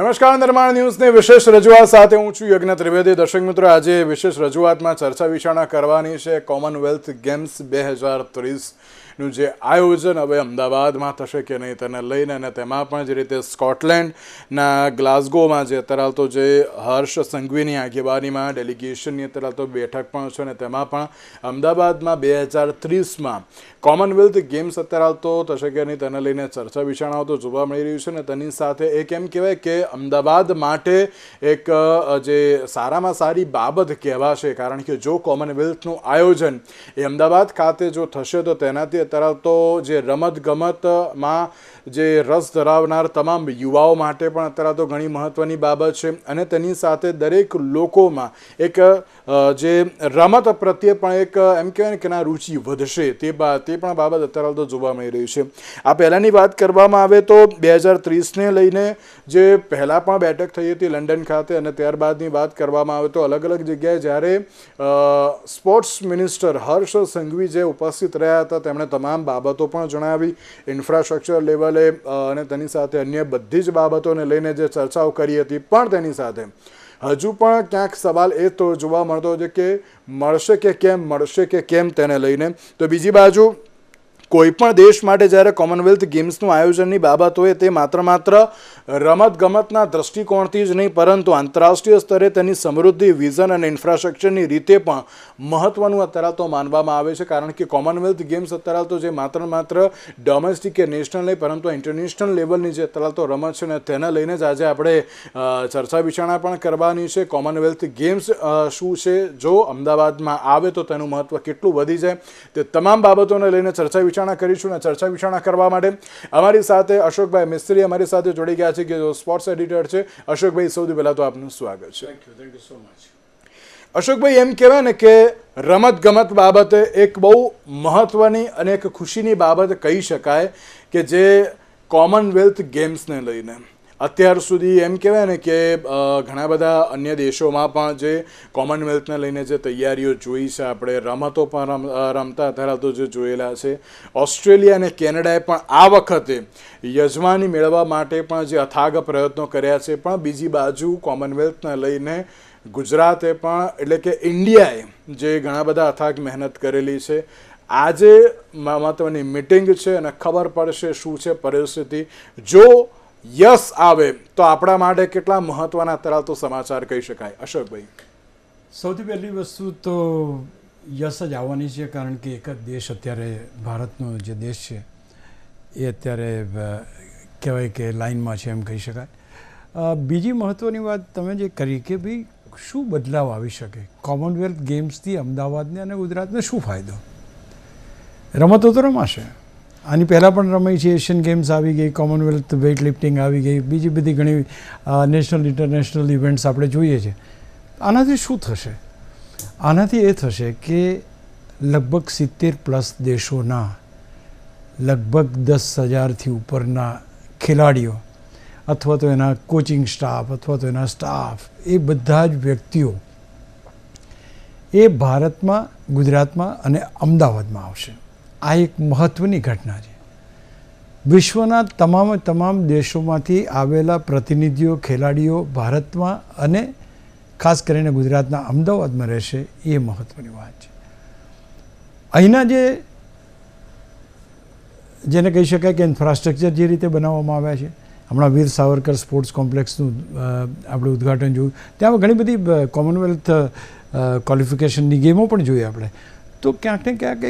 નમસ્કાર, નિર્માણ ન્યૂઝની વિશેષ રજૂઆત સાથે હું છું યજ્ઞ ત્રિવેદી. દર્શક મિત્રો, આજે વિશેષ રજૂઆતમાં ચર્ચા વિચારણા કરવાની છે કોમનવેલ્થ ગેમ્સ 2030નું જે આયોજન હવે અમદાવાદમાં થશે કે નહીં તેને લઈને, અને તેમાં પણ જે રીતે સ્કોટલેન્ડના ગ્લાસગોમાં જે અત્યારે તો જે હર્ષ સંઘવીની આગેવાનીમાં ડેલિગેશનની અત્યારે તો બેઠક પણ છે, અને તેમાં પણ અમદાવાદમાં 2030માં કોમનવેલ્થ ગેમ્સ અત્યારે તો થશે કે નહીં તેને લઈને ચર્ચા વિચારણાઓ તો જોવા મળી રહ્યું છે. અને તેની સાથે એક એમ કહેવાય કે અમદાવાદ માટે એક જે સારામાં સારી બાબત કહેવાશે, કારણ કે જો કોમનવેલ્થનું આયોજન એ અમદાવાદ ખાતે જો થશે તો તેનાથી અત્યારે તો જે રમતગમતમાં જે રસ ધરાવનાર તમામ યુવાઓ માટે પણ અત્યારે તો ઘણી મહત્ત્વની બાબત છે, અને તેની સાથે દરેક લોકોમાં એક જે રમત પ્રત્યે પણ એક એમ કહેવાય ને કે ના રુચિ વધશે, તે પણ બાબત અત્યારે તો જોવા મળી રહી છે. આ પહેલાંની વાત કરવામાં આવે તો 2030ને લઈને જે પહેલાં પણ બેઠક થઈ હતી લંડન ખાતે, અને ત્યારબાદની વાત કરવામાં આવે તો અલગ અલગ જગ્યાએ જ્યારે સ્પોર્ટ્સ મિનિસ્ટર હર્ષ સંઘવી જે ઉપસ્થિત રહ્યા હતા તેમણે તમામ બાબતો પણ જણાવી, ઇન્ફ્રાસ્ટ્રક્ચર લેવલે અને તેની સાથે અન્ય બધી જ બાબતોને લઈને જે ચર્ચાઓ કરી હતી. પણ તેની સાથે હજુ પણ ક્યાંક સવાલ એ તો જોવા મળતો છે કે મળશે કે કેમ તેને લઈને. તો બીજી બાજુ કોઈ પણ દેશ માટે જ્યારે કોમનવેલ્થ ગેમ્સનું આયોજનની બાબત હોય તે માત્ર રમતગમતના દૃષ્ટિકોણથી જ નહીં, પરંતુ આંતરરાષ્ટ્રીય સ્તરે તેની સમૃદ્ધિ, વિઝન અને ઇન્ફ્રાસ્ટ્રક્ચરની રીતે પણ મહત્ત્વનું અત્યારે તો માનવામાં આવે છે, કારણ કે કોમનવેલ્થ ગેમ્સ અત્યારે તો જે માત્ર ડોમેસ્ટિક કે નેશનલ નહીં પરંતુ ઇન્ટરનેશનલ લેવલની જે અત્યારે તો રમત છે ને તેને લઈને જ આજે આપણે ચર્ચા વિચારણા પણ કરવાની છે. કોમનવેલ્થ ગેમ્સ શું છે, જો અમદાવાદમાં આવે તો તેનું મહત્ત્વ કેટલું વધી જાય, તે તમામ બાબતોને લઈને ચર્ચા વિચારણા કરીશું. અને ચર્ચા વિચારણા કરવા માટે અમારી સાથે અશોકભાઈ મિસ્ત્રી અમારી સાથે જોડી ગયા છે, કે જો સ્પોર્ટ્સ એડિટર છે. અશોકભાઈ, સૌથી પહેલાં તો આપનું સ્વાગત છે. Thank you so much. અશોકભાઈ, એમ કહેવાય ને કે રમતગમત બાબતે એક બહુ મહત્ત્વની અને એક ખુશીની બાબત કહી શકાય કે જે કોમનવેલ્થ ગેમ્સને લઈને અત્યાર સુધી એમ કહેવાય ને કે ઘણા બધા અન્ય દેશોમાં પણ જે કોમનવેલ્થને લઈને જે તૈયારીઓ જોઈ છે, આપણે રમતો પણ રમતા અત્યારે તો જે જોયેલા છે. ઓસ્ટ્રેલિયા અને કેનેડાએ પણ આ વખતે યજમાની મેળવવા માટે પણ જે અથાગ પ્રયત્નો કર્યા છે. પણ બીજી બાજુ કોમનવેલ્થને લઈને ગુજરાતે પણ એટલે કે ઇન્ડિયાએ જે ઘણા બધા અથાગ મહેનત કરેલી છે. આજે મહત્ત્વની મિટિંગ છે અને ખબર પડશે શું છે પરિસ્થિતિ. જો યસ આવે તો આપણા માટે કેટલા મહત્વના અત્યારે તો સમાચાર કહી શકાય? અશોકભાઈ, સૌથી પહેલી વસ્તુ તો યસ જ આવવાની છે, કારણ કે એક જ દેશ અત્યારે ભારતનો જે દેશ છે એ અત્યારે કહેવાય કે લાઇનમાં છે એમ કહી શકાય. બીજી મહત્ત્વની વાત તમે જે કરી કે ભાઈ શું બદલાવ આવી શકે કોમનવેલ્થ ગેમ્સથી અમદાવાદને અને ગુજરાતને શું ફાયદો? રમતો તો રમાશે, આની પહેલાં પણ રમાઈ છે. એશિયન ગેમ્સ આવી ગઈ, કોમનવેલ્થ વેઇટ લિફ્ટિંગ આવી ગઈ, બીજી બધી ઘણી નેશનલ ઇન્ટરનેશનલ ઇવેન્ટ્સ આપણે જોઈએ છે. આનાથી શું થશે? આનાથી એ થશે કે લગભગ 70+ દેશોના લગભગ 10,000થી ઉપરના ખેલાડીઓ અથવા તો એના કોચિંગ સ્ટાફ અથવા તો એના સ્ટાફ, એ બધા જ વ્યક્તિઓ એ ભારતમાં, ગુજરાતમાં અને અમદાવાદમાં આવશે. આ એક મહત્ત્વની ઘટના છે. વિશ્વના તમામ દેશોમાંથી આવેલા પ્રતિનિધિઓ, ખેલાડીઓ ભારતમાં અને ખાસ કરીને ગુજરાતના અમદાવાદમાં રહેશે, એ મહત્ત્વની વાત છે. અહીંના જેને કહી શકાય કે ઇન્ફ્રાસ્ટ્રક્ચર જે રીતે બનાવવામાં આવ્યા છે, હમણાં વીર સાવરકર સ્પોર્ટ્સ કોમ્પ્લેક્સનું આપણે ઉદ્ઘાટન જોયું, ત્યાં ઘણી બધી કોમનવેલ્થ ક્વોલિફિકેશનની ગેમો પણ જોઈએ આપણે, તો ક્યાંક ને ક્યાંક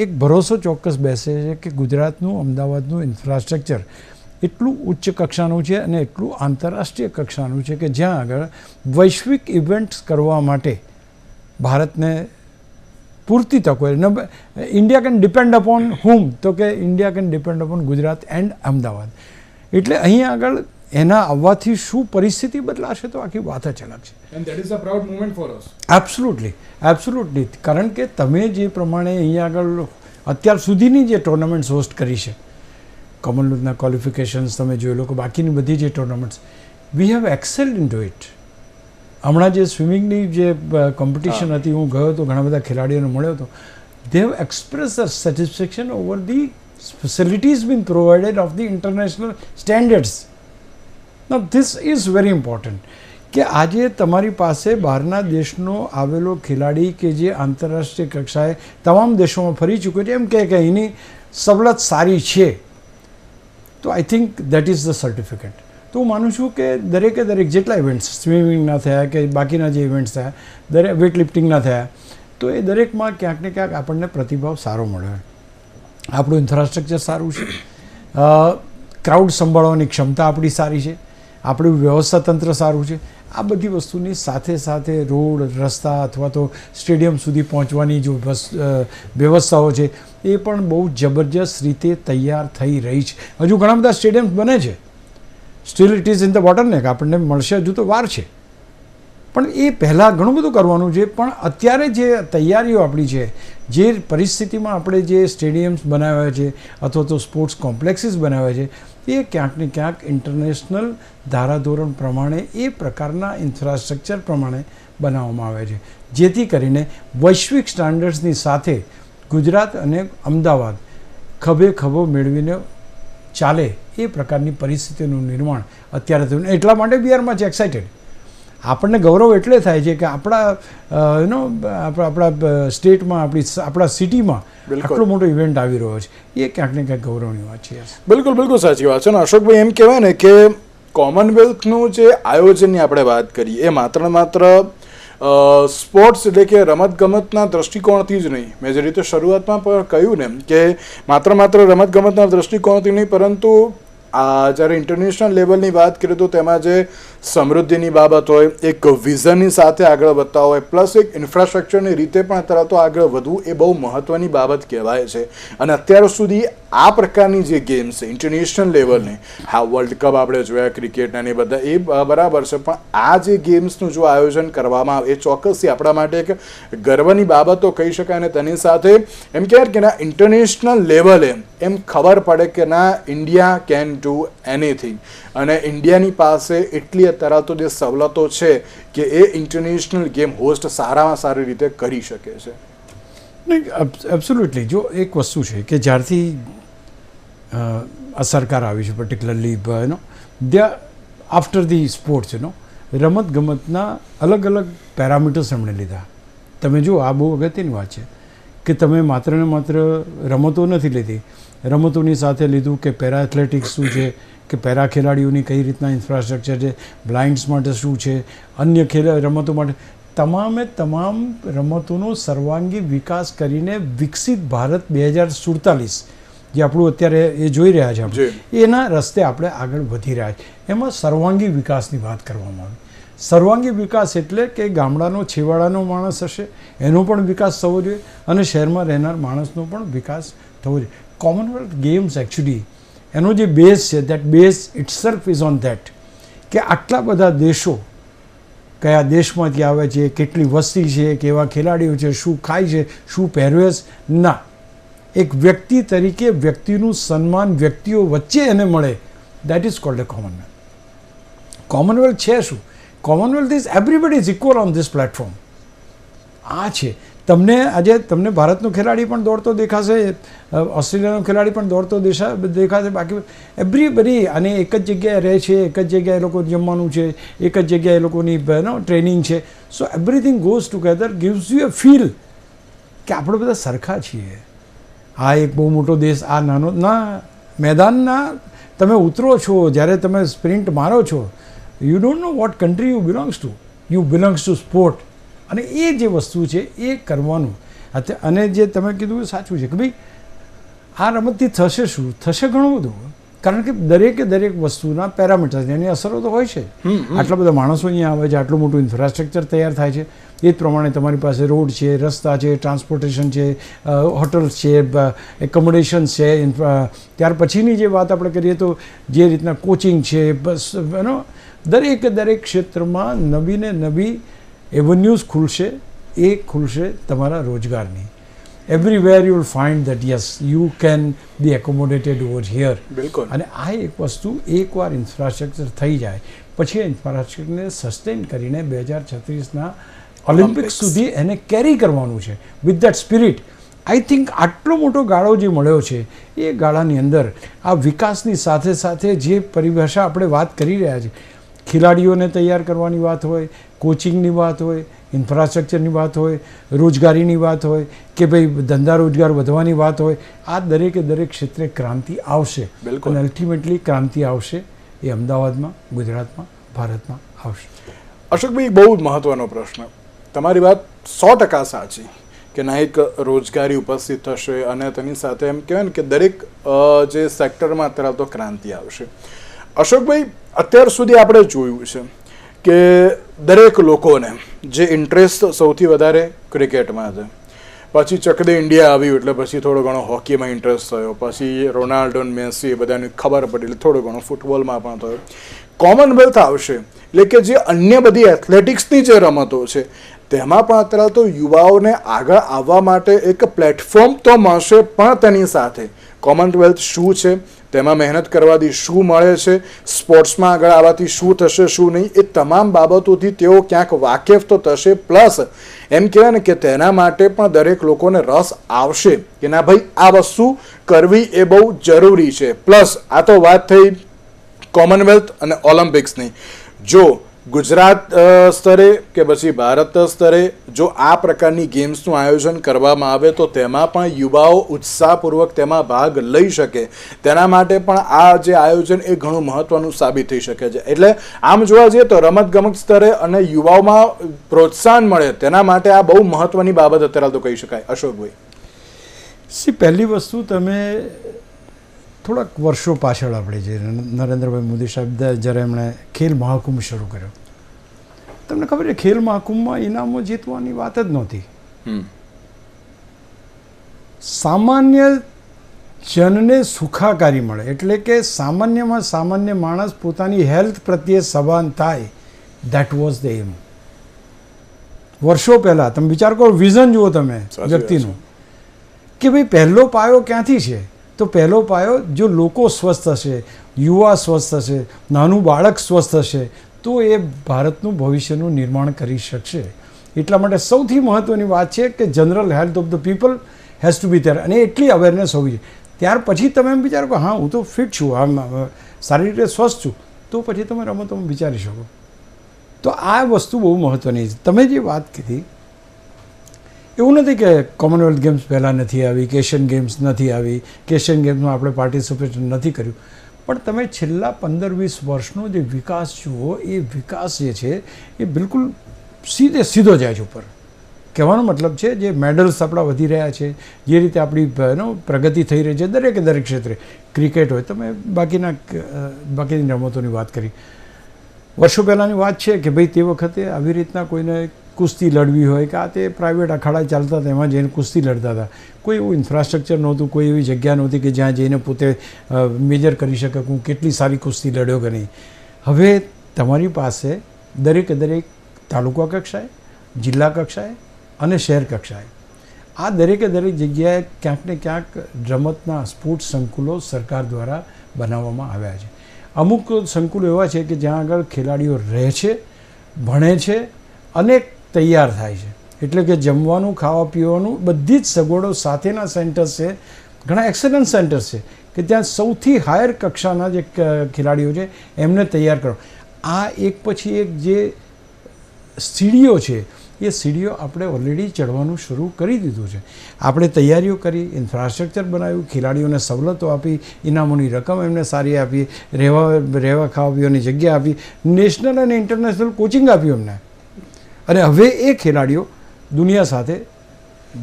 એક ભરોસો ચોક્કસ બેસે છે કે ગુજરાતનું, અમદાવાદનું ઇન્ફ્રાસ્ટ્રક્ચર એટલું ઉચ્ચ કક્ષાનું છે અને એટલું આંતરરાષ્ટ્રીય કક્ષાનું છે કે જ્યાં આગળ વૈશ્વિક ઇવેન્ટ્સ કરવા માટે ભારતને પૂરતી તકો હોય. ઇન્ડિયા કેન ડિપેન્ડ અપોન હુમ? તો કે India can depend upon Gujarat and Ahmedabad. એટલે અહીંયા આગળ એના આવવાથી શું પરિસ્થિતિ બદલાશે તો આખી વાત જ અલગ છે. And that is a proud moment for us. Absolutely. કારણ કે તમે જે પ્રમાણે અહીંયા આગળ અત્યાર સુધીની જે ટુર્નામેન્ટ્સ હોસ્ટ કરી છે, કોમનવેલ્થના ક્વોલિફિકેશન્સ તમે જોઈ લો, કે બાકીની બધી જે tournaments, we have excelled in to it. હમણાં જે સ્વિમિંગની જે કોમ્પિટિશન હતી, હું ગયો હતો, ઘણા બધા ખેલાડીઓને મળ્યો હતો. They have express the satisfaction over the facilities been provided of the international standards. Now this is very important કે આજે તમારી પાસે બહારના દેશનો આવેલો ખેલાડી કે જે આંતરરાષ્ટ્રીય કક્ષાએ તમામ દેશોમાં ફરી ચૂક્યો છે, એમ કે એની સવલત સારી છે, તો I think that is the certificate. તો હું માનું છું કે દરેકે દરેક જેટલા ઇવેન્ટ્સ સ્વિમિંગના થયા કે બાકીના જે ઇવેન્ટ્સ થયા, દરેક વેઇટ લિફ્ટિંગના થયા, તો એ દરેકમાં ક્યાંક ને ક્યાંક આપણને પ્રતિભાવ સારો મળ્યો. આપણું ઇન્ફ્રાસ્ટ્રક્ચર સારું છે, ક્રાઉડ સંભાળવાની ક્ષમતા આપણી સારી છે, આપણું વ્યવસ્થા તંત્ર સારું છે. આ બધી વસ્તુની સાથે સાથે રોડ, રસ્તા અથવા તો સ્ટેડિયમ સુધી પહોંચવાની જો વ્યવસ્થાઓ છે એ પણ બહુ જબરજસ્ત રીતે તૈયાર થઈ રહી છે. હજુ ઘણા બધા સ્ટેડિયમ્સ બને છે, still it is in the bottleneck, આપણને મળશે, હજુ તો વાર છે, પણ એ પહેલાં ઘણું બધું કરવાનું છે. પણ અત્યારે જે તૈયારીઓ આપણી છે, જે પરિસ્થિતિમાં આપણે જે સ્ટેડિયમ્સ બનાવ્યા છે અથવા તો સ્પોર્ટ્સ કોમ્પ્લેક્સીસ બનાવ્યા છે, એ ક્યાંક ને ક્યાંક ઇન્ટરનેશનલ ધારાધોરણ પ્રમાણે એ પ્રકારના ઇન્ફ્રાસ્ટ્રક્ચર પ્રમાણે બનાવવામાં આવે છે, જેથી કરીને વૈશ્વિક સ્ટાન્ડર્ડ્સની સાથે ગુજરાત અને અમદાવાદ ખભે ખભો મેળવીને ચાલે એ પ્રકારની પરિસ્થિતિનું નિર્માણ અત્યારે થયું. એટલા માટે વી આર મચ એક્સાઇટેડ. આપણને ગૌરવ એટલે થાય છે કે આપણા સ્ટેટમાં, આપણા સિટીમાં આટલો મોટો ઇવેન્ટ આવી રહ્યો છે, એ ક્યાંક ને ક્યાંક ગૌરવની વાત છે. બિલકુલ બિલકુલ સાચી વાત છે. અશોકભાઈ, એમ કહેવાય ને કે કોમનવેલ્થનું જે આયોજનની આપણે વાત કરીએ એ માત્ર ને માત્ર સ્પોર્ટ્સ એટલે કે રમતગમતના દૃષ્ટિકોણથી જ નહીં, મેં જે રીતે શરૂઆતમાં પણ કહ્યું ને કે માત્ર રમતગમતના દૃષ્ટિકોણથી નહીં, પરંતુ જ્યારે ઇન્ટરનેશનલ લેવલની વાત કરીએ તો તેમાં જે સમૃદ્ધિની બાબત હોય, એક વિઝનની સાથે આગળ વધતા હોય, પ્લસ એક ઇન્ફ્રાસ્ટ્રક્ચરની રીતે પણ અત્યારે તો આગળ વધવું એ બહુ મહત્ત્વની બાબત કહેવાય છે. અને અત્યાર સુધી આ પ્રકારની જે ગેમ્સ છે ઇન્ટરનેશનલ લેવલની, હા વર્લ્ડ કપ આપણે જોયા ક્રિકેટના ને બધા એ બરાબર છે, પણ આ જે ગેમ્સનું જો આયોજન કરવામાં આવે એ ચોક્કસથી આપણા માટે એક ગર્વની બાબતો કહી શકાય. અને તેની સાથે એમ કહેવાય કે ના ઇન્ટરનેશનલ લેવલે એમ ખબર પડે કે ના ઇન્ડિયા કેન ડુ એનીથિંગ, અને ઇન્ડિયાની પાસે એટલી અત્યારે તો જે સવલતો છે કે એ ઇન્ટરનેશનલ ગેમ હોસ્ટ સારામાં સારી રીતે કરી શકે છે. નહીં, એબ્સોલ્યુટલી. જો એક વસ્તુ છે કે જ્યારથી આ સરકાર આવી છે, પર્ટિક્યુલરલી આફ્ટર ધી સ્પોર્ટ્સ રમતગમતના અલગ અલગ પેરામીટર્સ એમણે લીધા. તમે જો, આ બહુ અગત્યની વાત છે કે તમે માત્ર ને માત્ર રમતો નથી લીધી, રમતોની સાથે લીધું કે પેરા એથ્લેટિક્સ શું છે, કે પેરા ખેલાડીઓની કઈ રીતના ઇન્ફ્રાસ્ટ્રક્ચર છે, બ્લાઇન્ડ્સ માટે શું છે, અન્ય રમતો માટે, તમામ રમતોનો સર્વાંગી વિકાસ કરીને વિકસિત ભારત 2047 જે આપણું અત્યારે એ જોઈ રહ્યા છે આપણે, એના રસ્તે આપણે આગળ વધી રહ્યા છીએ. એમાં સર્વાંગી વિકાસની વાત કરવામાં આવી. સર્વાંગી વિકાસ એટલે કે ગામડાનો છેવાડાનો માણસ હશે એનો પણ વિકાસ થવો જોઈએ, અને શહેરમાં રહેનાર માણસનો પણ વિકાસ થવો જોઈએ. કોમનવેલ્થ ગેમ્સ એકચ્યુઅલી એનો જે બેઝ છે, that base itself is on that કે આટલા બધા દેશો કયા દેશમાંથી આવે છે, કેટલી વસ્તી છે, કેવા ખેલાડીઓ છે, શું ખાય છે, શું પહેરવેશ, ના, એક વ્યક્તિ તરીકે વ્યક્તિનું સન્માન વ્યક્તિઓ વચ્ચે એને મળે, that is called A Commonwealth. Commonwealth છે શું? Commonwealth is everybody is equal on this platform. આ છે. તમને ભારતનો ખેલાડી પણ દોડતો દેખાશે, ઓસ્ટ્રેલિયાનો ખેલાડી પણ દોડતો દેખાશે, બાકી એવરીબડી, અને એક જ જગ્યાએ રહે છે, એક જ જગ્યાએ એ લોકો જમવાનું છે, એક જ જગ્યાએ એ લોકોની ટ્રેનિંગ છે. સો everything goes together, gives you a feel કે આપણે બધા સરખા છીએ. આ એક બહુ મોટો દેશ, આ નાનો ના મેદાનના તમે ઉતરો છો, જ્યારે તમે સ્પ્રિન્ટ મારો છો, you don't know what country you belongs to, you belongs to sport. અને એ જે વસ્તુ છે એ કરવાનું. અને જે તમે કીધું એ સાચું છે કે ભાઈ આ રમતથી થશે શું? થશે ઘણું બધું, કારણ કે દરેક વસ્તુના પેરામીટર્સ, એની અસરો તો હોય છે. આટલા બધા માણસો અહીંયા આવે છે, આટલું મોટું ઇન્ફ્રાસ્ટ્રક્ચર તૈયાર થાય છે, એ જ પ્રમાણે તમારી પાસે રોડ છે, રસ્તા છે, ટ્રાન્સપોર્ટેશન છે, હોટલ્સ છે, એકોમોડેશન્સ છે. ત્યાર પછીની જે વાત આપણે કરીએ તો જે રીતના કોચિંગ છે, બસ દરેક ક્ષેત્રમાં નવી ને નવી એવન્યુઝ ખુલશે. એ ખુલશે તમારા રોજગારની. Everywhere you will find that yes you can be accommodated over here. બિલકુલ. અને આ એક વસ્તુ એકવાર ઇન્ફ્રાસ્ટ્રક્ચર થઈ જાય પછી ઇન્ફ્રાસ્ટ્રક્ચરને સસ્ટેન કરીને 2036ના ઓલિમ્પિક્સ સુધી એને કેરી કરવાનું છે with that spirit. I think આટલો મોટો ગાળો જે મળ્યો છે એ ગાળાની અંદર આ વિકાસની સાથે સાથે જે પરિભાષા આપણે વાત કરી રહ્યા છીએ, ખેલાડીઓને તૈયાર કરવાની વાત હોય, કોચિંગની વાત હોય, ઇન્ફ્રાસ્ટ્રક્ચરની વાત હોય, રોજગારીની વાત હોય કે ભાઈ ધંધા રોજગાર વધવાની વાત હોય, આ દરેકે દરેક ક્ષેત્રે ક્રાંતિ આવશે. બિલકુલ. અને અલ્ટિમેટલી ક્રાંતિ આવશે એ અમદાવાદમાં, ગુજરાતમાં, ભારતમાં આવશે. અશોકભાઈ, બહુ જ મહત્વનો પ્રશ્ન. તમારી વાત 100% સાચી કે નાઈક રોજગારી ઉપસ્થિત થશે અને તેની સાથે એમ કહેવાય ને કે દરેક જે સેક્ટરમાં અત્યારે તો ક્રાંતિ આવશે. અશોકભાઈ, અત્યાર સુધી આપણે જોયું છે કે દરેક લોકોને જે ઇન્ટરેસ્ટ સૌથી વધારે ક્રિકેટમાં છે, પછી ચકદે ઇન્ડિયા આવ્યું એટલે પછી થોડો ઘણો હોકીમાં ઇન્ટરેસ્ટ થયો, પછી રોનાલ્ડો મેસી એ બધાની ખબર પડી એટલે થોડો ઘણો ફૂટબોલમાં પણ થયો. કોમનવેલ્થ આવશે એટલે કે જે અન્ય બધી એથ્લેટિક્સની જે રમતો છે તેમાં પણ અત્યારે તો યુવાઓને આગળ આવવા માટે એક પ્લેટફોર્મ તો મળશે, પણ તેની સાથે કોમનવેલ્થ શું છે, તેમાં મહેનત કરવાથી શું મળે છે, સ્પોર્ટ્સમાં આગળ આવવાથી શું થશે શું નહીં, એ તમામ બાબતોથી તેઓ ક્યાંક વાકેફ તો થશે. પ્લસ એમ કહેવાય ને કે તેના માટે પણ દરેક લોકોને રસ આવશે કે ના ભાઈ આ વસ્તુ કરવી એ બહુ જરૂરી છે. પ્લસ આ તો વાત થઈ કોમનવેલ્થ અને ઓલિમ્પિક્સની. જો ગુજરાત સ્તરે કે પછી ભારત સ્તરે જો આ પ્રકારની ગેમ્સનું આયોજન કરવામાં આવે તો તેમાં પણ યુવાઓ ઉત્સાહપૂર્વક તેમાં ભાગ લઈ શકે. તેના માટે પણ આ જે આયોજન એ ઘણું મહત્વનું સાબિત થઈ શકે છે. એટલે આમ જોવા જઈએ તો રમતગમત સ્તરે અને યુવાઓમાં પ્રોત્સાહન મળે તેના માટે આ બહુ મહત્વની બાબત અત્યારે તો કહી શકાય. અશોકભાઈ, પહેલી વસ્તુ, તમે થોડાક વર્ષો પાછળ આપણે જે નરેન્દ્રભાઈ મોદી સાહેબ જ્યારે એમણે ખેલ મહાકુંભ શરૂ કર્યો, તમને ખબર છે ખેલ મહાકુંભમાં ઇનામો જીતવાની વાત જ નહોતી. સામાન્ય જનને સુખાકારી મળે, એટલે કે સામાન્યમાં સામાન્ય માણસ પોતાની હેલ્થ પ્રત્યે સભાન થાય, દેટ વોઝ ધ એમ. વર્ષો પહેલાં તમે વિચાર કરો, વિઝન જુઓ તમે વ્યક્તિનું કે ભાઈ પહેલો પાયો ક્યાંથી છે, તો પહેલો પાયો જો લોકો સ્વસ્થ હશે, યુવા સ્વસ્થ હશે, નાનું બાળક સ્વસ્થ હશે તો એ ભારતનું ભવિષ્યનું નિર્માણ કરી શકશે. એટલા માટે સૌથી મહત્ત્વની વાત છે કે general health of the people has to be there, અને એટલી અવેરનેસ હોવી જોઈએ. ત્યાર પછી તમે એમ વિચારો કે હા હું તો ફિટ છું, આમ સારી રીતે સ્વસ્થ છું, તો પછી તમે રમતોમાં વિચારી શકો. તો આ વસ્તુ બહુ મહત્ત્વની છે. તમે જે વાત કીધી, એવું નથી કે કોમનવેલ્થ ગેમ્સ પહેલાં નથી આવી, કે એશિયન ગેમ્સ નથી આવી, કે એશિયન ગેમ્સમાં આપણે પાર્ટિસિપેટ નથી કર્યું, પણ તમે છેલ્લા 15-20 વર્ષનો જે વિકાસ જુઓ, એ વિકાસ જે છે એ બિલકુલ સીધો જાય છે ઉપર. કહેવાનો મતલબ છે જે મેડલ્સ આપણા વધી રહ્યા છે, જે રીતે આપણી પ્રગતિ થઈ રહી છે દરેકે દરેક ક્ષેત્રે, ક્રિકેટ હોય, તમે બાકીની રમતોની વાત કરી. વર્ષો પહેલાંની વાત છે કે ભાઈ તે વખતે આવી રીતના કોઈને કુસ્તી લડવી હોય કે આ તે પ્રાઇવેટ અખાડા ચાલતા હતા, એમાં જઈને કુસ્તી લડતા હતા. કોઈ એવું ઇન્ફ્રાસ્ટ્રક્ચર નહોતું, કોઈ એવી જગ્યા નહોતી કે જ્યાં જઈને પોતે મેજર કરી શકે હું કેટલી સારી કુસ્તી લડ્યો કે નહીં. હવે તમારી પાસે દરેકે દરેક તાલુકા કક્ષાએ, જિલ્લા કક્ષાએ અને શહેર કક્ષાએ આ દરેકે દરેક જગ્યાએ ક્યાંક ને ક્યાંક રમતના સ્પોર્ટ્સ સંકુલો સરકાર દ્વારા બનાવવામાં આવ્યા છે. અમુક સંકુલો એવા છે કે જ્યાં આગળ ખેલાડીઓ રહે છે, ભણે છે અને તૈયાર થાય છે. એટલે કે જમવાનું, ખાવા પીવાનું બધી જ સગવડો સાથેના સેન્ટર્સ છે. ઘણા એક્સલન્સ સેન્ટર્સ છે કે ત્યાં સૌથી હાયર કક્ષાના જે ખેલાડીઓ છે એમને તૈયાર કરો. આ એક પછી એક જે સીડીઓ છે એ સીડીઓ આપણે ઓલરેડી ચડવાનું શરૂ કરી દીધું છે. આપણે તૈયારીઓ કરી, ઇન્ફ્રાસ્ટ્રક્ચર બનાવ્યું, ખેલાડીઓને સવલતો આપી, ઇનામોની રકમ એમને સારી આપી, રહેવા ખાવા પીવાની જગ્યા આપી, નેશનલ અને ઇન્ટરનેશનલ કોચિંગ આપ્યું એમને. અને હવે એ ખેલાડીઓ દુનિયા સાથે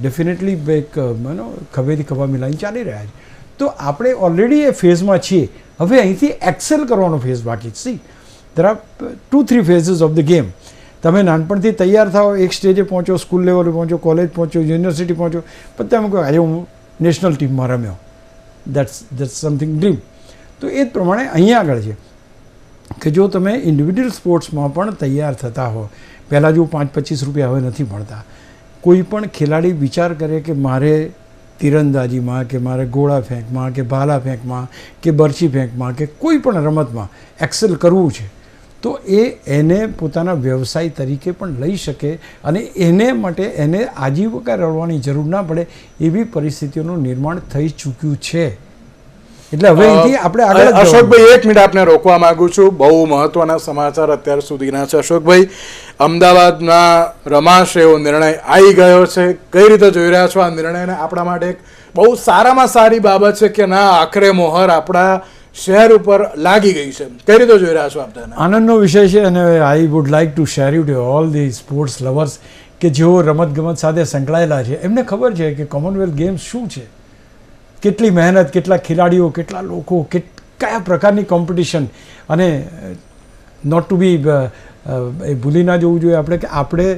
ડેફિનેટલી એક ખભેથી ખભા મિલાઈને ચાલી રહ્યા છે. તો આપણે ઓલરેડી એ ફેઝમાં છીએ. હવે અહીંથી એક્સેલ કરવાનો ફેઝ બાકી છે. See there are 2-3 ફેઝિસ of the game. તમે નાનપણથી તૈયાર થાઓ, એક સ્ટેજે પહોંચો, સ્કૂલ લેવલે પહોંચો, કોલેજ પહોંચો, યુનિવર્સિટી પહોંચો, પછી તમે કહો આજે હું નેશનલ ટીમમાં રમ્યો, દેટ્સ સમથિંગ ડ્રીમ. તો એ જ પ્રમાણે અહીંયા આગળ છે કે જો તમે ઇન્ડિવિડ્યુઅલ સ્પોર્ટ્સમાં પણ તૈયાર થતા હો, પહેલાં જો 5-25 રૂપિયા હવે નથી મળતા. કોઈ પણ ખેલાડી વિચાર કરે કે મારે તીરંદાજીમાં કે મારે ગોળા ફેંકમાં કે ભાલા ફેંકમાં કે બરછી ફેંકમાં કે કોઈ પણ રમતમાં એક્સેલ કરવું છે, તો એને પોતાના વ્યવસાય તરીકે પણ લઈ શકે અને એને માટે એને આજીવિકા રળવાની જરૂર ના પડે એવી પરિસ્થિતિઓનું નિર્માણ થઈ ચૂક્યું છે. એટલે હવે અહીંથી આપણે આગળ અશોકભાઈ 1 મિનિટ આપને રોકવા માંગુ છું. બહુ મહત્વના સમાચાર અત્યાર સુધીના છે. અશોકભાઈ, અમદાવાદમાં રમાશે એવો નિર્ણય આવી ગયો છે. કઈ રીતે જોઈ રહ્યા છો આ નિર્ણયને? આપણા માટે એક બહુ સારામાં સારી બાબત છે કે ના, આખરે મોહર આપણા શહેર ઉપર લાગી ગઈ છે. કઈ રીતે જોઈ રહ્યા છો આપ તેને? આનંદનો વિષય છે અને I would like to share you to all the sports lovers કે જેઓ રમતગમત સાથે સંકળાયેલા છે. એમને ખબર છે કે કોમનવેલ્થ ગેમ્સ શું છે, કેટલી મહેનત, કેટલા ખેલાડીઓ, કેટલા લોકો, કયા પ્રકારની કોમ્પિટિશન. અને નોટ ટુ બી એ ભૂલી ના જવું જોઈએ આપણે કે આપણે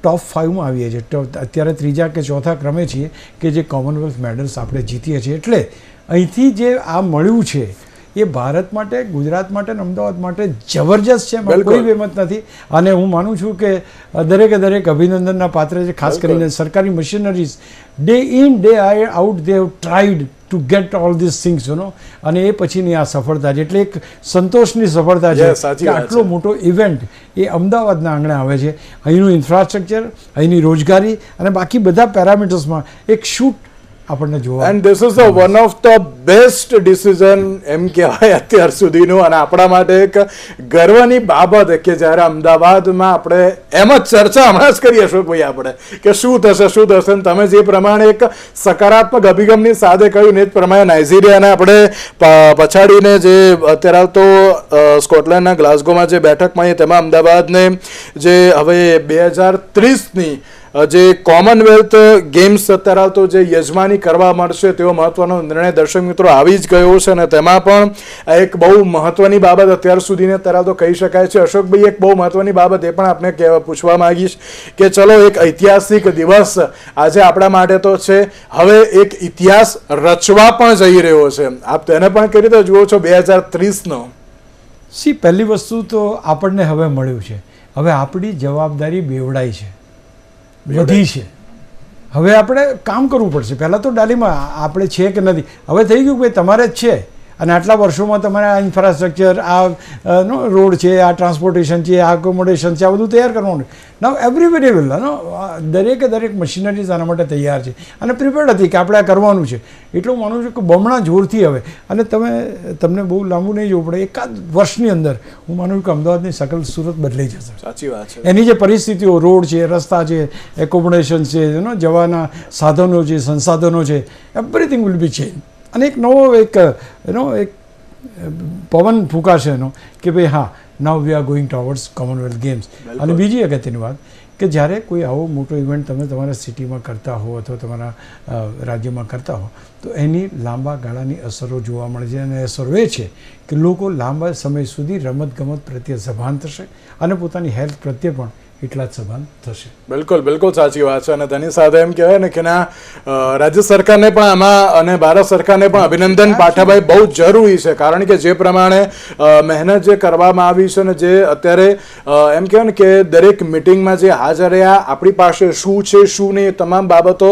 ટોપ 5માં આવીએ છીએ. અત્યારે 3જા કે 4થા ક્રમે છીએ કે જે કોમનવેલ્થ મેડલ્સ આપણે જીતીએ છીએ. એટલે અહીંથી જે આ મળ્યું છે એ ભારત માટે, ગુજરાત માટે અને અમદાવાદ માટે જબરજસ્ત છે, એમાં કોઈ બેમત નથી. અને હું માનું છું કે દરેક અભિનંદનના પાત્ર છે. ખાસ કરીને સરકારી machineries day in day out they have tried to gate all this things, અને એ પછીની આ સફળતા છે. એટલે એક સંતોષની સફળતા છે કે આટલો મોટો ઇવેન્ટ એ અમદાવાદના આંગણે આવે છે. અહીંનું ઇન્ફ્રાસ્ટ્રક્ચર, અહીંની રોજગારી અને બાકી બધા પેરામીટર્સમાં એક શૂટ આપણને જોવા. And this is one of the best decision એમ કહેવાય અત્યાર સુધીનું. અને આપણા માટે એક ગર્વની બાબત કે જ્યારે અમદાવાદમાં આપણે એમ જ ચર્ચા હમણાં જ કરી અશોકભાઈ આપણે કે શું થશે. તમે જે પ્રમાણે એક સકારાત્મક અભિગમની સાથે કહ્યું ને એ જ પ્રમાણે નાઇજીરિયાને આપણે પછાડીને જે અત્યારે તો સ્કોટલેન્ડના ગ્લાસગોમાં જે બેઠક મળી તેમાં અમદાવાદને જે હવે 2030ની જે કોમનવેલ્થ ગેમ્સ અત્યારે તો જે યજમાની કરવા મળશે તેવો મહત્વનો નિર્ણય દર્શક મિત્રો આવી જ ગયો છે. અને તેમાં પણ એક બહુ મહત્વની બાબત અત્યાર સુધીને અત્યારે તો કહી શકાય છે. અશોકભાઈ, એક બહુ મહત્વની બાબત એ પણ આપણે પૂછવા માંગીશ કે ચલો, એક ઐતિહાસિક દિવસ આજે આપણા માટે તો છે, હવે એક ઇતિહાસ રચવા પણ જઈ રહ્યો છે. આપ તેને પણ કઈ રીતે જુઓ છો 2030નો? પહેલી વસ્તુ તો આપણને હવે મળ્યું છે, હવે આપણી જવાબદારી બેવડાઈ છે, વધી છે. હવે આપણે કામ કરવું પડશે. પહેલાં તો ડાલીમાં આપણે છે કે નથી, હવે થઈ ગયું કે તમારે જ છે. અને આટલા વર્ષોમાં તમારે આ ઇન્ફ્રાસ્ટ્રક્ચર, આ રોડ છે, આ ટ્રાન્સપોર્ટેશન છે, આ એકોમોડેશન છે, આ બધું તૈયાર કરવાનું. નાવ એવરીબડી વિલ દરેક મશીનરીઝ આના માટે તૈયાર છે અને પ્રિપેર્ડ હતી કે આપણે આ કરવાનું છે. એટલું માનું છું કે બમણા જોરથી હવે, અને તમને બહુ લાંબુ નહીં જોવું પડે, એકાદ વર્ષની અંદર હું માનું છું કે અમદાવાદની શકલ સુરત બદલાઈ જશે. સાચી વાત છે. એની જે પરિસ્થિતિઓ, રોડ છે, રસ્તા છે, એકોમોડેશન છે, જવાના સાધનો છે, સંસાધનો છે, એવરીથિંગ વિલ બી ચેન્જ. અને એક નવો એક પવન ફૂંકાશે એનો કે ભાઈ હા, now we are going towards Commonwealth Games. અને બીજી અગત્યની વાત કે જ્યારે કોઈ આવો મોટો ઇવેન્ટ તમે તમારા સિટીમાં કરતા હો અથવા તમારા રાજ્યમાં કરતા હો તો એની લાંબા ગાળાની અસરો જોવા મળે છે. અને અસરો એ છે કે લોકો લાંબા સમય સુધી રમતગમત પ્રત્યે સભાન થશે અને પોતાની હેલ્થ પ્રત્યે પણ એટલા જ સભાન થશે. બિલકુલ સાચી વાત છે. અને તેની સાથે એમ કહેવાય ને કે ના, રાજ્ય સરકારને પણ આમાં અને ભારત સરકારને પણ અભિનંદન પાઠવવા બહુ જરૂરી છે. કારણ કે જે પ્રમાણે મહેનત જે કરવામાં આવી છે ને જે અત્યારે એમ કહેવાય ને કે દરેક મિટિંગમાં જે હાજર રહ્યા, આપણી પાસે શું છે શું નહીં તમામ બાબતો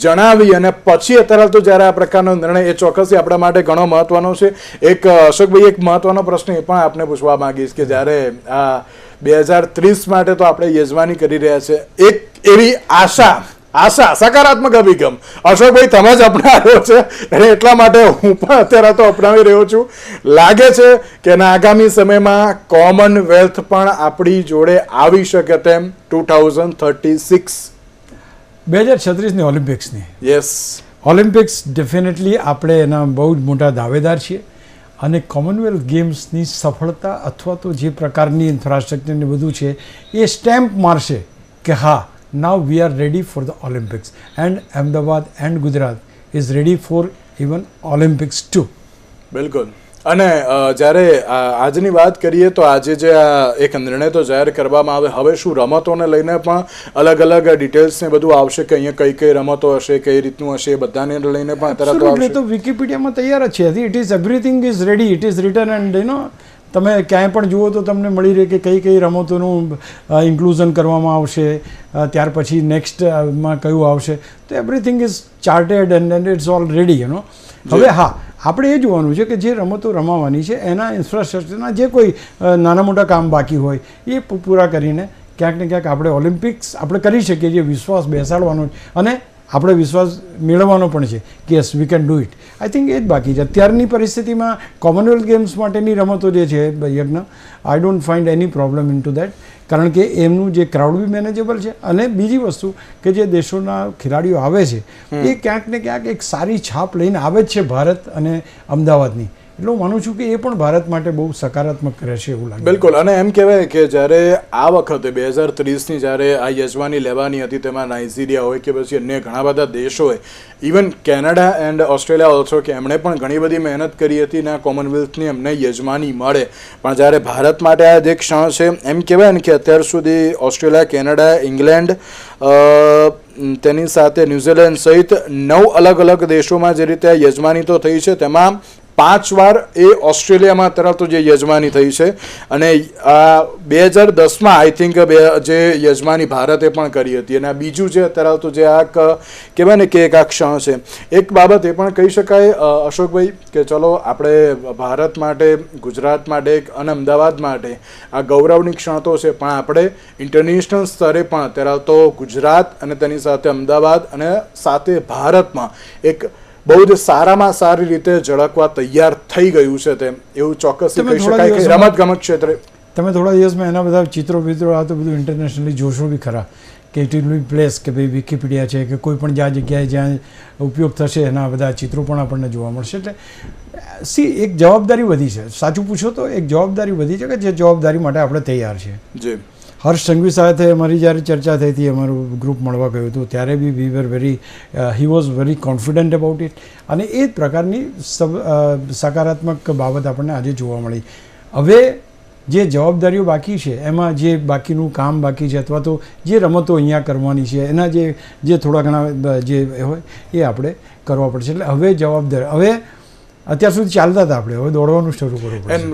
જણાવી અને પછી અત્યારે તો જ્યારે આ પ્રકારનો નિર્ણય એ ચોક્કસથી આપણા માટે ઘણો મહત્વનો છે. એક અશોકભાઈ, એક મહત્વનો પ્રશ્ન એ પણ આપને પૂછવા માંગીશ કે જ્યારે આ 2030 માટે તો આપણે યજમાની કરી રહ્યા છે, એક એવી આશા સકારાત્મક અભિગમ અશોકભાઈ તમે જ અપનાવ્યો છે અને એટલા માટે હું પણ અત્યારે તો અપનાવી રહ્યો છું. લાગે છે કે આગામી સમયમાં કોમનવેલ્થ પણ આપણી જોડે આવી શકે તેમ 2036 2036ની ઓલિમ્પિક્સની. યસ, ઓલિમ્પિક્સ ડેફિનેટલી આપણે એના બહુ જ મોટા દાવેદાર છીએ. અને કોમનવેલ્થ ગેમ્સની સફળતા અથવા તો જે પ્રકારની ઇન્ફ્રાસ્ટ્રક્ચરને બધું છે એ સ્ટેમ્પ મારશે કે હા, now we are ready for the Olympics and Ahmedabad and Gujarat is ready for even Olympics too. બિલકુલ. અને જ્યારે આજની વાત કરીએ તો આજે જે આ એક નિર્ણય તો જાહેર કરવામાં આવે, હવે શું રમતોને લઈને પણ અલગ અલગ ડિટેલ્સ ને બધું આવશે કે અહીંયા કઈ રમતો હશે, કઈ રીતનું હશે, એ બધાને લઈને પણ તરત આવશે. તો વિકીપીડિયામાં તૈયાર જ છે. It is everything is ready, it is return and તમે ક્યાંય પણ જુઓ તો તમને મળી રહે કે કઈ રમતોનું ઇન્ક્લુઝન કરવામાં આવશે, ત્યાર પછી નેક્સ્ટમાં કયું આવશે. તો everything is charted and it's all ready. હવે હા, આપણે એ જોવાનું છે કે જે રમતો રમાવાની છે એના ઇન્ફ્રાસ્ટ્રક્ચરના જે કોઈ નાના મોટા કામ બાકી હોય એ પૂરા કરીને ક્યાંક ને ક્યાંક આપણે ઓલિમ્પિક્સ આપણે કરી શકીએ છીએ, વિશ્વાસ બેસાડવાનો અને આપણે વિશ્વાસ મેળવવાનો પણ છે કે yes we can do it. I think એ જ બાકી છે અત્યારની પરિસ્થિતિમાં. કોમનવેલ્થ ગેમ્સ માટેની રમતો જે છે યજ્ઞ, I don't find any problem in two that, કારણ કે એમનું જે ક્રાઉડ બી મેનેજેબલ છે અને બીજી વસ્તુ કે જે દેશોના ખેલાડીઓ આવે છે એ ક્યાંક ને ક્યાંક એક સારી છાપ લઈને આવે જ છે ભારત અને અમદાવાદની. એટલે હું માનું છું કે એ પણ ભારત માટે બહુ સકારાત્મક રહેશે એવું લાગે. બિલકુલ. અને એમ કહેવાય કે જ્યારે આ વખતે 2030ની જ્યારે આ યજમાની લેવાની હતી તેમાં નાઇજીરિયા હોય કે પછી અન્ય ઘણા બધા દેશોએ, even Canada and Australia also, કે એમણે પણ ઘણી બધી મહેનત કરી હતી ને આ કોમનવેલ્થની એમને યજમાની મળે. પણ જ્યારે ભારત માટે આ જે ક્ષણ છે એમ કહેવાય ને કે અત્યાર સુધી ઓસ્ટ્રેલિયા, કેનેડા, ઇંગ્લેન્ડ, તેની સાથે ન્યૂઝીલેન્ડ સહિત 9 અલગ અલગ દેશોમાં જે રીતે આ યજમાની તો થઈ છે તેમાં 5 વાર એ ઓસ્ટ્રેલિયામાં તરફ જે યજમાની થઈ છે. અને આ 2010માં આઈ થિંક જે યજમાની ભારતે પણ કરી હતી. અને આ બીજું છે અત્યારે તો જે આ કહેવાય ને કે એક આ ક્ષણ છે. એક બાબત એ પણ કહી શકાય અશોકભાઈ કે ચલો આપણે ભારત માટે, ગુજરાત માટે અને અમદાવાદ માટે આ ગૌરવની ક્ષણ તો છે, પણ આપણે ઇન્ટરનેશનલ સ્તરે પણ અત્યારે તો ગુજરાત અને તેની સાથે અમદાવાદ અને સાથે ભારતમાં એક બહુ જ સારામાં સારી રીતે ઝળકવા તૈયાર થઈ ગયું છે. તેમ એવું ચોક્કસ કહી શકાય કે રમતગમત ક્ષેત્રે તમે થોડા દિવસમાં એના બધા ચિત્રો આ તો બધું ઇન્ટરનેશનલી જોશો બી ખરા કે ઇટ વિલ બી પ્લેસ કે ભાઈ વિકીપીડિયા છે કે કોઈ પણ જ્યાં જગ્યાએ જ્યાં ઉપયોગ થશે એના બધા ચિત્રો પણ આપણને જોવા મળશે. એટલે એક જવાબદારી વધી છે. સાચું પૂછો તો એક જવાબદારી વધી છે કે જે જવાબદારી માટે આપણે તૈયાર છે. જી. હર્ષ સંઘવી સાથે અમારી જ્યારે ચર્ચા થઈ હતી, અમારું ગ્રુપ મળવા ગયું હતું ત્યારે બી we were he was very confident about it. અને એ જ પ્રકારની સકારાત્મક બાબત આપણને આજે જોવા મળી. હવે જે જવાબદારીઓ બાકી છે એમાં જે બાકીનું કામ બાકી છે અથવા તો જે રમતો અહીંયા કરવાની છે એના જે થોડા ઘણા જે હોય એ આપણે કરવા પડશે. એટલે હવે જવાબદારી, હવે અત્યાર સુધી ચાલતા હતા આપણે, હવે દોડવાનું શરૂ કરવું પડશે. એન્ડ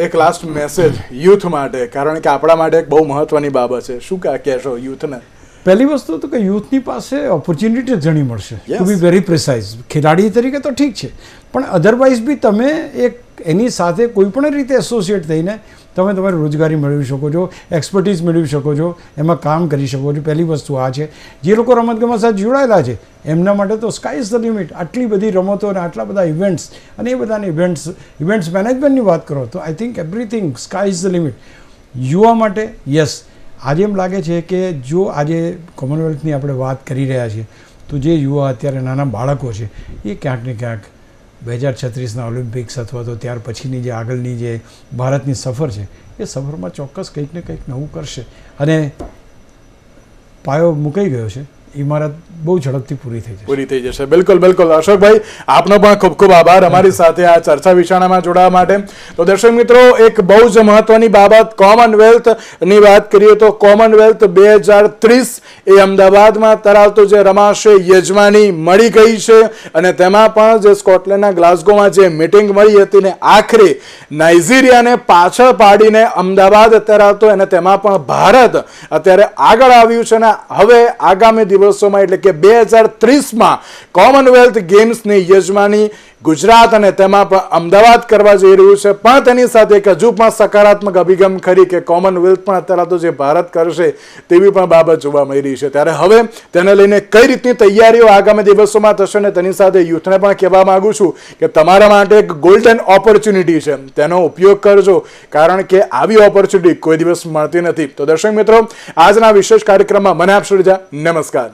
એક લાસ્ટ મેસેજ યુથ માટે, કારણ કે આપણા માટે એક બહુ મહત્વની બાબત છે, શું કહેશો યુથને? પહેલી વસ્તુ તો કે યુથની પાસે ઓપોર્ચ્યુનિટી ઘણી મળશે ટુ બી વેરી પ્રિસાઇઝ. ખેલાડી તરીકે તો ઠીક છે, પણ અધરવાઇઝ બી તમે એક એની સાથે કોઈ પણ રીતે એસોસિએટ થઈને તમે તમારી રોજગારી મેળવી શકો છો, એક્સપર્ટીઝ મેળવી શકો છો, એમાં કામ કરી શકો છો. પહેલી વસ્તુ આ છે. જે લોકો રમતગમત સાથે જોડાયેલા છે એમના માટે તો સ્કાય ઇઝ ધ લિમિટ. આટલી બધી રમતો અને આટલા બધા ઇવેન્ટ્સ અને એ બધાની ઇવેન્ટ્સ મેનેજમેન્ટની વાત કરો તો I think everything sky is the limit. યુવા માટે યસ, આજે એમ લાગે છે કે જો આજે કોમનવેલ્થની આપણે વાત કરી રહ્યા છીએ તો જે યુવા અત્યારે નાના બાળકો છે એ ક્યાંક ને ક્યાંક 2036ના ઓલિમ્પિક્સ અથવા તો ત્યાર પછીની જે આગળની જે ભારતની સફર છે એ સફરમાં ચોક્કસ કંઈક ને કંઈક નવું કરશે. અને પાયો મુકાઈ ગયો છે, ઇમારત બહુ ઝડપથી પૂરી થઈ જશે. બિલકુલ બિલકુલ. અશોકભાઈ આપનો પણ ખૂબ ખૂબ આભાર અમારી સાથે આ ચર્ચા વિચારણામાં જોડાવા માટે. તો દર્શક મિત્રો, એક બહુ જ મહત્વની બાબત કોમનવેલ્થની વાત કરીએ તો કોમનવેલ્થ 2030 એ અમદાવાદમાં તરાવતો જે રમાશે યજમાની મળી ગઈ છે. અને તેમાં પણ જે સ્કોટલેન્ડના ગ્લાસગોમાં જે મિટિંગ મળી હતી ને આખરે નાઇજીરિયાને પાછળ પાડીને અમદાવાદ તરાવતો અને તેમાં પણ ભારત અત્યારે આગળ આવ્યું છે. ને હવે આગામી દિવસોમાં એટલે કે 2030માં કોમનવેલ્થ ગેમ્સની યજમાની ગુજરાત અને તેમાં પણ અમદાવાદ કરવા જઈ રહ્યું છે. પણ તેની સાથે એક હજુ પણ સકારાત્મક અભિગમ ખરી કે કોમનવેલ્થ પણ અત્યારે તો જે ભારત કરશે તેવી પણ બાબત જોવા મળી રહી છે. ત્યારે હવે તેને લઈને કઈ રીતની તૈયારીઓ આગામી દિવસોમાં થશે ને તેની સાથે યુથને પણ કહેવા માંગુ છું કે તમારા માટે એક ગોલ્ડન ઓપોર્ચ્યુનિટી છે, તેનો ઉપયોગ કરજો, કારણ કે આવી ઓપોર્ચ્યુનિટી કોઈ દિવસ મળતી નથી. તો દર્શક મિત્રો, આજના વિશેષ કાર્યક્રમમાં મને આપશો રજા. નમસ્કાર.